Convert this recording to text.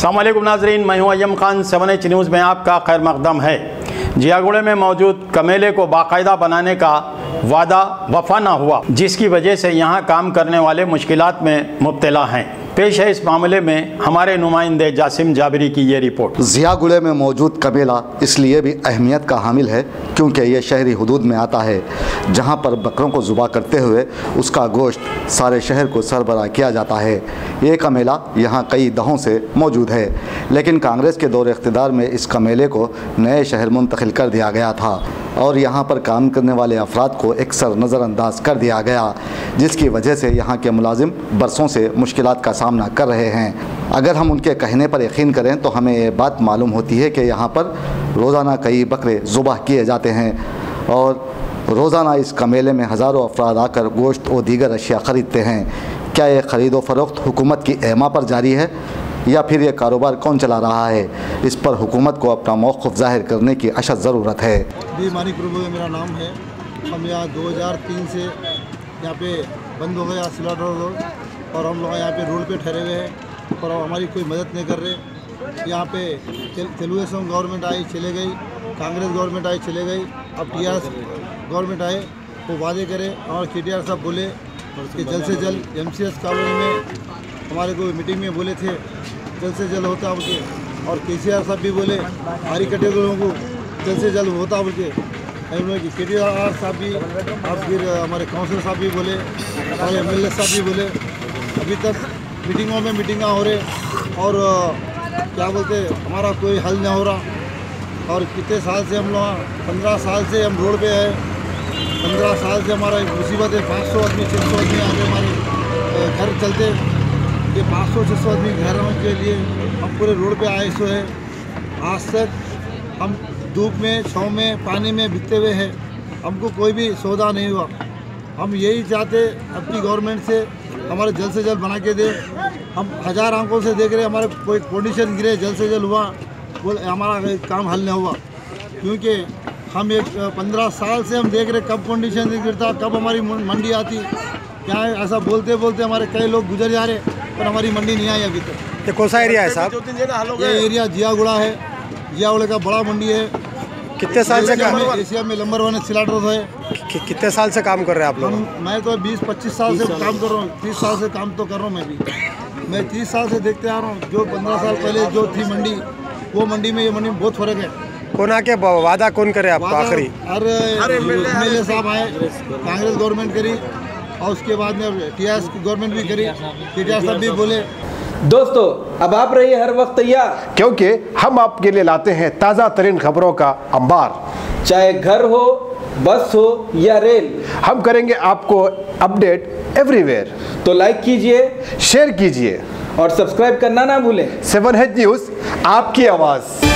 अस्सलाम वालेकुम नाज़रीन, मैं हूं अय्यम खान। 7H न्यूज़ में आपका खैर मकदम है। जियागुड़े में मौजूद कमेले को बाकायदा बनाने का वादा वफा न हुआ, जिसकी वजह से यहां काम करने वाले मुश्किलात में मुब्तला हैं। पेश है इस मामले में हमारे नुमाइंदे जासिम जाबिरी की ये रिपोर्ट। जियागुड़े में मौजूद कमेला इसलिए भी अहमियत का हामिल है क्योंकि ये शहरी हुदूद में आता है, जहां पर बकरों को ज़ुबा करते हुए उसका गोश्त सारे शहर को सरबराह किया जाता है। ये कमेला यहां कई दहों से मौजूद है, लेकिन कांग्रेस के दौर इख्तिदार में इस कमेले को नए शहर मुंतकिल कर दिया गया था और यहाँ पर काम करने वाले अफराद को अक्सर नज़रअंदाज कर दिया गया, जिसकी वजह से यहाँ के मुलाजिम बरसों से मुश्किलात का सामना कर रहे हैं। अगर हम उनके कहने पर यकीन करें तो हमें ये बात मालूम होती है कि यहाँ पर रोज़ाना कई बकरे ज़ुबाह किए जाते हैं और रोज़ाना इस कमेले में हज़ारों अफराद आकर गोश्त और दीगर अशिया ख़रीदते हैं। क्या ये ख़रीदो फ़रोख्त हुकूमत की एमा पर जारी है या फिर ये कारोबार कौन चला रहा है? इस पर हुकूमत को अपना मौक़िफ़ ज़ाहिर करने की अशद ज़रूरत है। मानिक प्रभु मेरा नाम है। हम यहाँ 2003 से यहाँ पे बंद हो गया स्लाटर रोड और हम लोग यहाँ पे रोड पे ठहरे हुए हैं और हमारी कोई मदद नहीं कर रहे। यहाँ पे तेलुगुदेशम गवर्नमेंट आई चले गई, कांग्रेस गवर्नमेंट आई चले गई, अब टीआरएस गवर्नमेंट आए वो वादे करे और KTR साहब बोले कि जल्द से जल्द MCS कॉलोनी में हमारे को मीटिंग में बोले थे जल्द से जल्द होता बोल के, और KCR साहब भी बोले हारी कैटेगरियों को जल्द से जल्द होता बोल के। KTR साहब भी और फिर हमारे काउंसिलर साहब भी बोले और MLA साहब भी बोले। अभी तक मीटिंगों में मीटिंगा हो रहे और क्या बोलते हमारा कोई हल नहीं हो रहा। और कितने साल से हम लोग 15 साल से हम रोड पे है, 15 साल से हमारा एक मुसीबत है। 500 आदमी 600 आदमी आगे हमारे घर चलते, ये 500-600 आदमी घरों के लिए हम पूरे रोड पे आए सो है। आज तक हम धूप में, छाँव में, पानी में बिकते हुए हैं, हमको कोई भी सौदा नहीं हुआ। हम यही चाहते अब की गवर्नमेंट से हमारे जल्द से जल्द बना के दे। हम 1000 आंखों से देख रहे हमारे कोई कंडीशन गिरे जल्द से जल्द हुआ, वो हमारा काम हल नहीं हुआ। क्योंकि हम एक 15 साल से हम देख रहे कब कंडीशन गिरता, कब हमारी मंडी आती। क्या है ऐसा बोलते बोलते हमारे कई लोग गुजर जा रहे पर हमारी मंडी नहीं आई अभी तक। ये कौन सा एरिया है साहब? ये एरिया जियागुड़ा है। जियागुड़े का बड़ा मंडी है। कितने साल से काम? एशिया में नंबर 1 स्लाटर है। कितने साल से काम कर रहे हैं आप लोग? मैं तो 20-25 साल से काम कर रहा हूँ, 30 साल से काम तो कर रहा हूँ। मैं 30 साल से देखते आ रहा हूँ। जो 15 साल पहले जो थी मंडी, वो मंडी में ये मंडी में बहुत फ़र्क है। कौन आके वादा कौन करे आपको आखिरी? अरे MLA साहब आए, कांग्रेस गवर्नमेंट करी और उसके बाद में TRS गवर्नमेंट भी करी, KTR साहब भी बोले। दोस्तों अब आप रहिए हर वक्त तैयार, क्योंकि हम आपके लिए लाते हैं ताज़ा तरीन खबरों का अंबार। चाहे घर हो, बस हो या रेल, हम करेंगे आपको अपडेट एवरीवेयर। तो लाइक कीजिए, शेयर कीजिए और सब्सक्राइब करना ना भूलें। 7H न्यूज़, आपकी आवाज़।